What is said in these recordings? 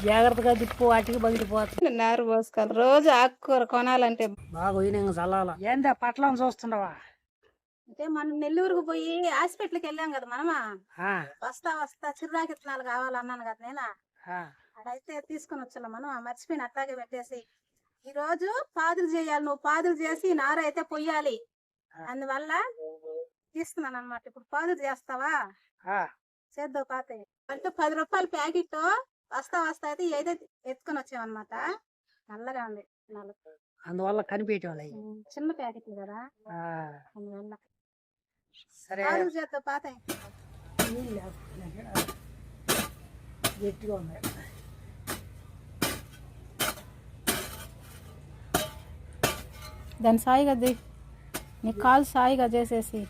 జాగ్రత్తగా తిప్పు, వాటికి పగిలిపోతుంది. నారు పోసుకోవాలి రోజు ఆకుకూర కొనాలంటే. బాగా పోయినా చల్లాల. ఏందా పట్లం చూస్తుండవా? అంటే మనం నెల్లూరుకు పోయి హాస్పిటల్కి వెళ్ళాం కదా మనమా. ఆ, వస్తా వస్తా చిర్రాకి విత్తనాలు కావాలన్నాను కదా నేను. ఆ, అడైతే తీసుకొని వచ్చాను మనం, మర్చిపోయిన అట్లాగే పెట్టేసి. ఈ రోజు పాదులు చేయాలి, నువ్వు పాదులు చేసి నార అయితే పొయ్యాలి. అందువల్ల తీస్తున్నాను అనమాట. ఇప్పుడు పాదులు చేస్తావా? ఆ. చేద్దాం పాత అంటే 10 రూపాయల ప్యాకెట్. వస్తా వస్తా అయితే ఏదైతే ఎత్తుకొని వచ్చామన్నమాట. నల్లగా ఉంది అందువల్ల కనిపించడం లేదు. చిన్న ప్యాకెట్లు కదా, ఆ, అందువల్ల. సరే పాదులు చేద్దాం పాత. నీళ్ళు గట్టిగా ఉన్నాయి. దాని సాయిగా నీ కాలు సాయిగా చేసేసి.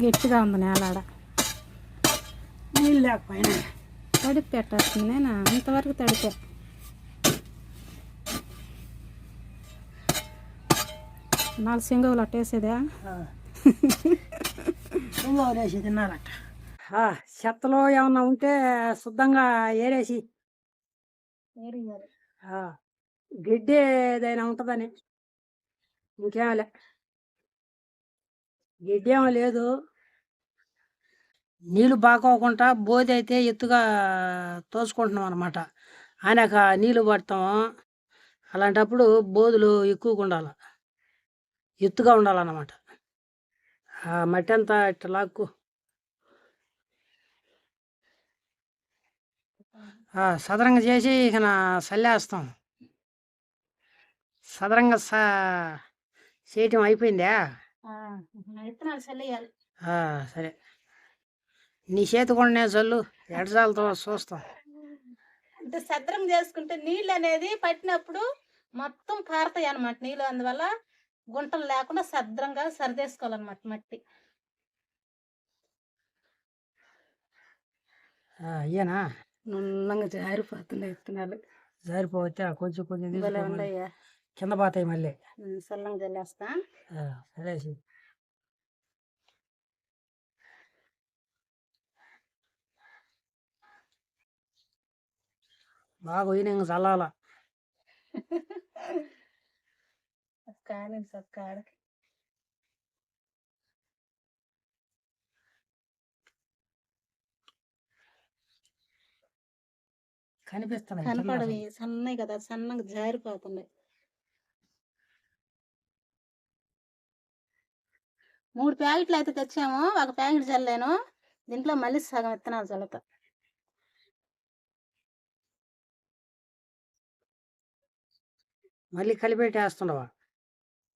గట్టిగా ఉంది నేలాడ. నీళ్ళు లేకపోయినా తడిపి పెట్టేస్తుంది. నేను ఇంతవరకు తడిపా. నాలుగు సింగవులు అట్టేసేదా? వేసి తిన్నారట. చెత్తలో ఏమన్నా ఉంటే శుద్ధంగా ఏరేసి గడ్డి ఏదైనా ఉంటుందని. ఇంకేమలే, గడ్డి ఏమో లేదు. నీళ్ళు బాకోకుండా బోధి అయితే ఎత్తుగా తోసుకుంటున్నాం అనమాట. ఆయనక నీళ్ళు పడతాము. అలాంటప్పుడు బోధులు ఎక్కువగా ఉండాలి, ఎత్తుగా ఉండాలన్నమాట. మట్టి అంతా ఇట్లా లాక్కు సదరంగా చేసి ఇక చల్లేస్తాం. సదరంగా చేయటం అయిపోయిందా? సరే, నీ చేతి కూడా నేను చల్లు, ఎడజాలతో చూస్తాం. అంటే సద్రం చేసుకుంటే నీళ్ళు అనేది పట్టినప్పుడు మొత్తం కారుతాయి అన్నమాట నీళ్ళు. అందువల్ల గుంటలు లేకుండా సద్రంగా సరిదేసుకోవాలన్నమాట మట్టి. అయ్యానా? నున్నంగా జారిపోతున్నాయి విత్తనాలు. జారిపోతే కొంచెం కొంచెం ఉన్నాయా కింద పోతాయి మళ్ళీ. సల్లంగా జల్లేస్తా. సరే, బాగా పోయినా చల్లాల. కానీ సొక్కాడ కనిపిస్తున్నాయి, కనపడవి సన్నవి కదా, సన్నగా జారిపోతున్నాయి. 3 ప్యాకెట్లు అయితే తెచ్చాము. ఒక ప్యాకెట్ చల్లాను, దీంట్లో మళ్ళీ సగం విత్తనాలు చల్లుతా. మళ్ళీ కలిపెట్టేస్తున్నావా?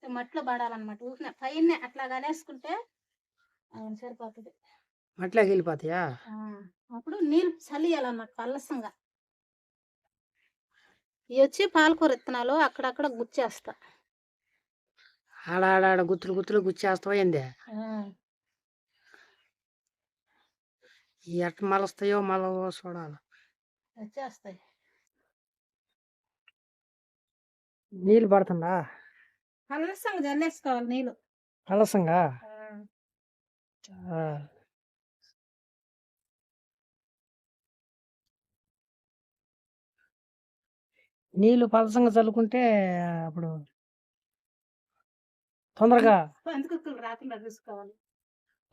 మట్టిలో పడాలన్నమాట. ఊరినే పైన అట్లా కనేసుకుంటే సరిపోతుంది. మట్టిలోకి వెళ్ళిపోతాయా? అప్పుడు నీళ్ళు చల్లియాలన్నమాట పల్లసంగా. ఇవి వచ్చి పాలకూర విత్తనాలు అక్కడక్కడ గుచ్చేస్తా. ఆడాడ గుత్తులు గుత్తులు గుచ్చేస్తావా ఏంది? ఎట్ట మలుస్తాయో మళ్ళీ చూడాలి. వచ్చేస్తాయి. నీళ్ళు పడుతుందా? పలసంగా జల్లేసుకోవాలి నీళ్ళు. పలసంగా? నీళ్ళు పలసంగా చల్లుకుంటే అప్పుడు తొందరగా పందికొక్కులు రాకుండా చూసుకోవాలి.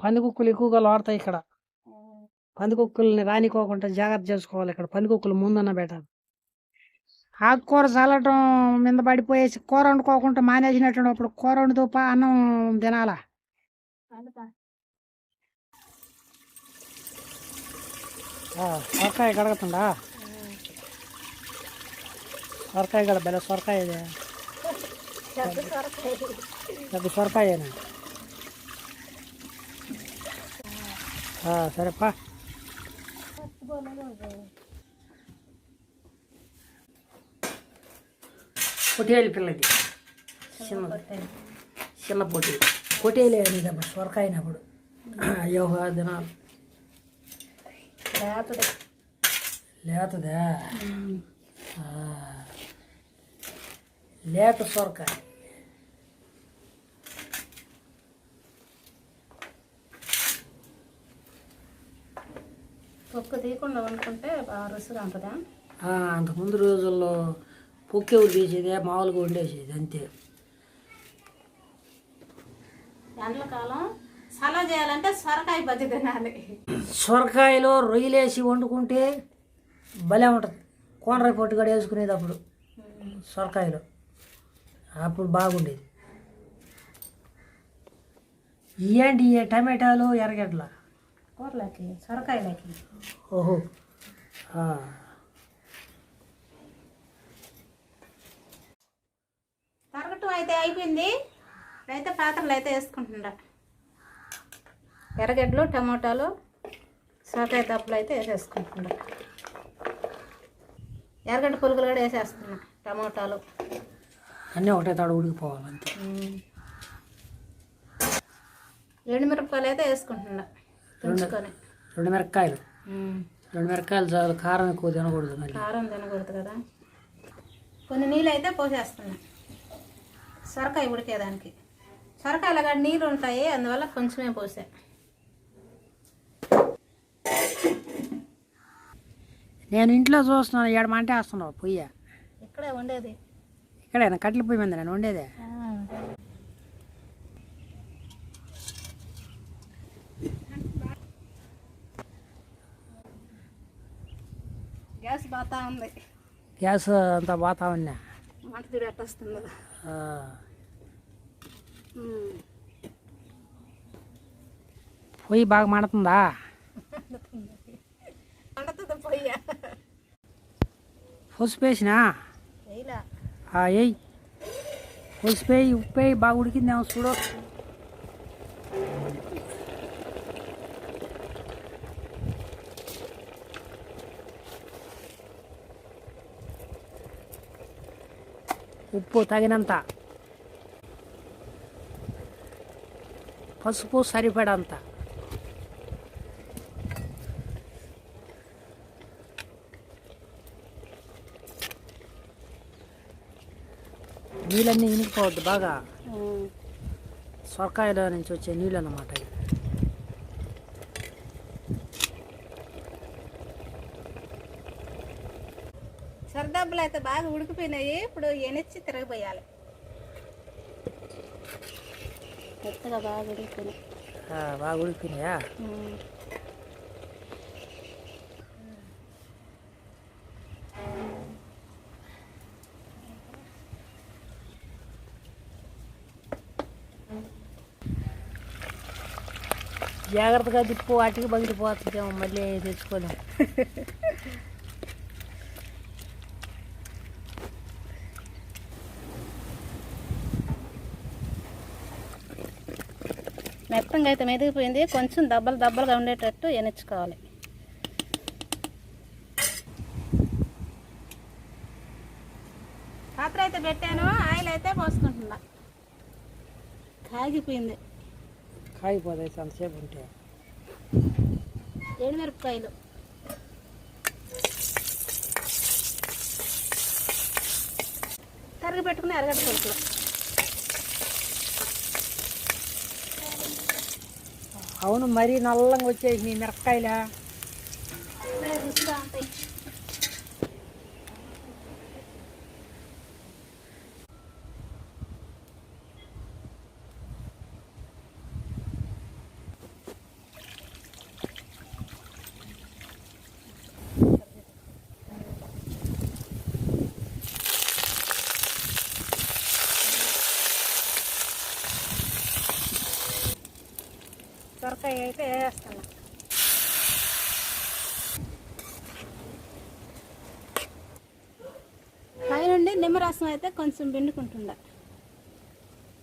పందికొక్కులు ఎక్కువగా లోడతాయి ఇక్కడ. పందికొక్కుల్ని రానికోకుండా జాగ్రత్త చేసుకోవాలి. ఇక్కడ పందికొక్కులు ముందన్న పెట్టాలి. ఆకుకూర చల్లటం మీద పడిపోయేసి కూర వండుకోకుండా మానేసినట్టు అప్పుడు కూర వండుతూ అన్నం తినాలా? సొరకాయ కడగతుందా? సొరకాయ కూడా బెల్ల సొరకాయ, పెద్ద సొరకాయనా? సరేపా. పొట్టేలు పిల్లది చిన్న పొట్టి పొట్టేలే అనేటప్పుడు సొరకాయనప్పుడు. అయ్యో దినాలు లేతదా? లేత సొరకాయ. తొక్కు తీయకుండా వండుకుంటే బాగా రుచిగా ఉంటుందా? అంతకుముందు రోజుల్లో పొక్కేవుడు తీసేది మామూలుగా వండేసేది అంతే. ఎండాకాలం సలా చేయాలంటే సొరకాయ బజ్జి తినాలి. సొరకాయలో రొయ్యలేసి వండుకుంటే భలే ఉంటుంది. కోనరాయి పొట్టు కూడా వేసుకునేది అప్పుడు సొరకాయలో, అప్పుడు బాగుండేది. ఇవ్వండి టమాటాలు ఎర్రగడ్డల కూరలోకి సొరకాయలకి. ఓహో. తరగటం అయితే అయిపోయింది. అయితే పాత్రలు అయితే వేసుకుంటుండ. ఎర్రగడ్డలు, టమోటాలు, సొరకాయ తప్పులు అయితే వేసేసుకుంటుండ. ఎర్రగడ్డ పులుగులు కూడా వేసేస్తున్నా, టమోటాలు అన్నీ ఒకటే తాడు ఉడికిపోవాలి అంతే. ఎండుమిరపకాయలు అయితే వేసుకుంటున్నా తుంచుకొని. 2 మిరపకాయలు 2 మిరపకాయలు చాలు, కారం ఎక్కువ తినకూడదు. మళ్ళీ కారం తినకూడదు కదా. కొన్ని నీళ్ళు అయితే పోసేస్తున్నా సొరకాయ ఉడికేదానికి. సొరకాయలు కాడ నీళ్ళు ఉంటాయి, అందువల్ల కొంచెమే పోసా. నేను ఇంట్లో చూస్తున్నాను, 7 మంటే వేస్తున్నావు పొయ్యి. ఇక్కడే ఉండేది, ఇక్కడేనా కట్టెల పొయ్యి మీద నేను వండేదే. గ్యాస్ బాగా ఉంది. గ్యాస్ అంతా బాతా ఉన్నా, మంట తిడేస్తుంది. పొయ్యి బాగా మండుతుందా? మండుతుంది పొయ్యి. పసుపు వేసినా వేయలా, వేయి. పసుపు వేయి, ఉప్పు వేయి, బాగా ఉడికిందేమో చూడు. ఉప్పు తగినంత, పసుపు సరిపడంత. నీళ్ళన్నీ ఇనికిపోవద్దు బాగా, సొరకాయలో నుంచి వచ్చే నీళ్ళు అన్నమాట. సరదబ్బులు అయితే బాగా ఉడికిపోయినాయి. ఇప్పుడు ఎనిచ్చి తిరగబోయాలి. మెత్తగా బాగా ఉడికిపోయినాయి. బాగా ఉడికిపోయినాయా? జాగ్రత్తగా తిప్పు, వాటికి పగిలిపోతుందేమో, మళ్ళీ తెచ్చుకోలేము. మెత్తంగా అయితే మెదిగిపోయింది, కొంచెం దబ్బలుగా ఉండేటట్టు ఎనిచ్చుకోవాలి. పాత్ర అయితే పెట్టాను, ఆయిల్ అయితే పోసుకుంటున్నా. కాగిపోయింది, కాగిపోతాయి అంతసేపు ఉంటే. ఎండుమిరపకాయలు, తరిగి పెట్టుకుని ఎర్రగడ్డ పులుసులు. అవును, మరీ నల్లంగా వచ్చేసి నీ మిరపకాయలా రుచిగా ఉంటాయి. సొరకాయ అయితే వేస్తాను. పైనుండి నిమ్మరసం అయితే కొంచెం పిండుకుంటుండ,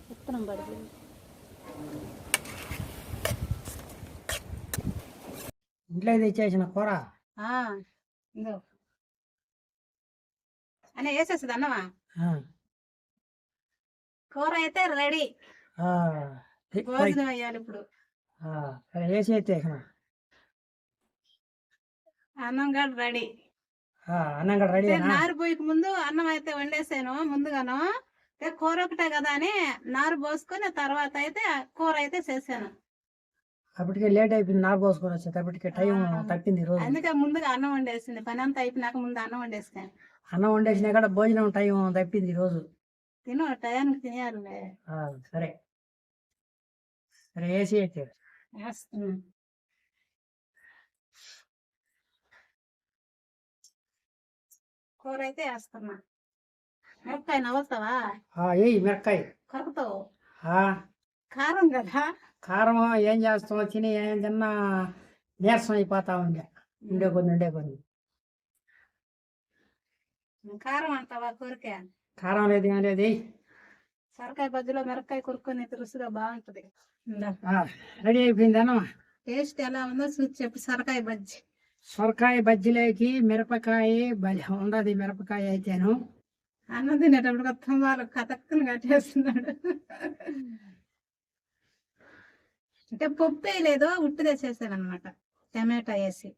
విత్తనం పడుతుంది. ఇంట్లో తెచ్చేసిన కూర ఇందో అని వేసేస్తుంది అన్నమా. కూర అయితే రెడీ, భోజనం అయ్యాలి ఇప్పుడు. వేసి అయితే అన్నం కూడా రెడీ. అన్నం కూడా రెడీ. నారు పోయికి ముందు అన్నం అయితే వండేసాను ముందుగాను. కూర ఒకటే కదా అని నారు పోసుకొని తర్వాత అయితే కూర అయితే చేశాను. అప్పటికే లేట్ అయిపోయింది, నారు పోసుకొని వచ్చేటప్పటికే టైం తప్పింది ఈ రోజు. అందుకే ముందుగా అన్నం వండేసింది, పని అంతా అయిపోయినాక ముందు అన్నం వండేస్తాను. అన్నం వండేసినా కూడా భోజనం టైం తప్పింది ఈ రోజు. తిను, టయానికి తినేయాలి. సరే సరే, ఏసీ అయితే వేస్తున్నా. కూర అయితే వేస్తున్నా. మిరపకాయ నవ్వుతావా? ఏయ్ మిరపకాయ కరుకుతావు. ఆ, కారం కదా. కారం ఏం చేస్తాం, తిని ఏం తిన్నా నీరసం అయిపోతా ఉండే కొన్ని. కారం అంటావా కూరకే? కారం లేదు, ఏం లేదు. సొరకాయ బజ్జీలో మిరపకాయ కొరుక్కొని రుచిగా బాగుంటది. రెడీ అయిపోయిందేనా? టేస్ట్ ఎలా ఉందో చూసి చెప్పి. సొరకాయ బజ్జీ, సొరకాయ బజ్జీలోకి మిరపకాయ భలే ఉండదు. మిరపకాయ అయితేను అన్నం తినేటప్పుడు మొత్తం వాళ్ళు కతక్కుని కట్టేస్తున్నాడు. అంటే పప్పు వేయలేదు, ఉట్టిదే చేశాను అనమాట, టమాటా వేసి.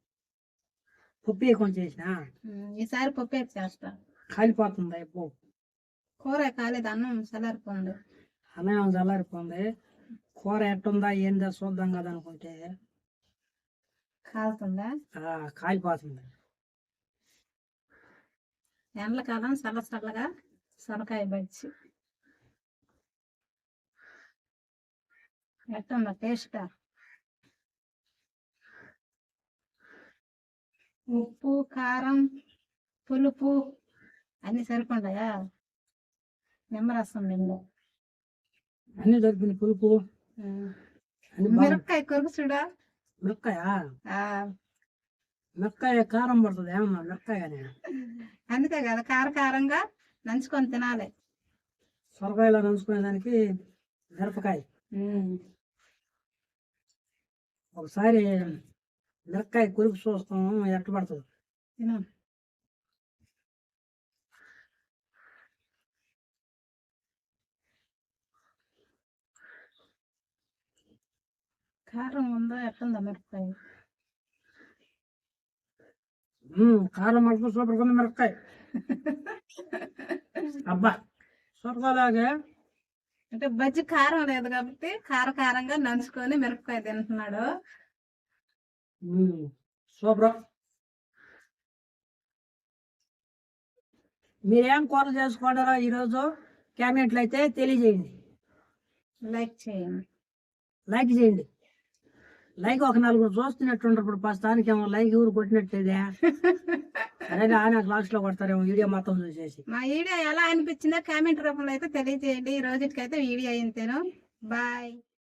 పప్పు కొంచెం చేసిన ఈసారి పప్పు వేసి చేస్తా. కాలిపోతుంది ఎప్పు. కూర కాలేదు, అన్నం చల్లారిపోండి. అన్నం చల్లారిపోయింది. కూర ఎట్టుందా ఏందా చూద్దాం కదా అనుకుంటే కాలుతుందా? కాలిపోతుంది. ఎండలకాలం చల్లగా సొరకాయ బజ్జి ఎట్టుందా టేస్ట్? ఉప్పు, కారం, పులుపు అన్ని సరిపోయాయా? నిమ్మరసం నిండు అన్ని దొరికింది. పులుపు మిరపకాయ కొరకు చూడా. మిరపకాయ కారం పడుతుంది ఏమన్నా మిరపకాయ. అందుకే కదా కారంగా నంచుకొని తినాలి. సొరకాయలో నంచుకునే దానికి మిరపకాయ. ఒకసారి మిరపకాయ కొరికి చూస్తాం ఎట్లా పడుతుంది. తినా. కారం ఉందా ఎట్టుందా మిరపకాయ? కారం పడుతుంది, సూపర్ ఉంది మిరపకాయ. అబ్బా సొరకాయలాగే. అంటే బజ్జి కారం లేదు కాబట్టి కారంగా నంచుకొని మిరపకాయ తింటున్నాడు. సూపర్. మీరేం కూర చేసుకుంటారో ఈరోజు కామెంట్లు అయితే తెలియజేయండి. లైక్ చేయండి. లైక్ ఒక 4 చూస్తున్నట్టుంటారు. ఇప్పుడు ప్రస్తుతానికి ఏమో లైక్ ఊరు కొట్టినట్టేదే. అదే ఆయన క్లాస్ లో కొడతారేమో వీడియో మొత్తం చూసేసి. మా వీడియో ఎలా అనిపించిందో కామెంట్ రూపంలో అయితే తెలియజేయండి. ఈ రోజుకైతే వీడియో అయింతేను. బాయ్.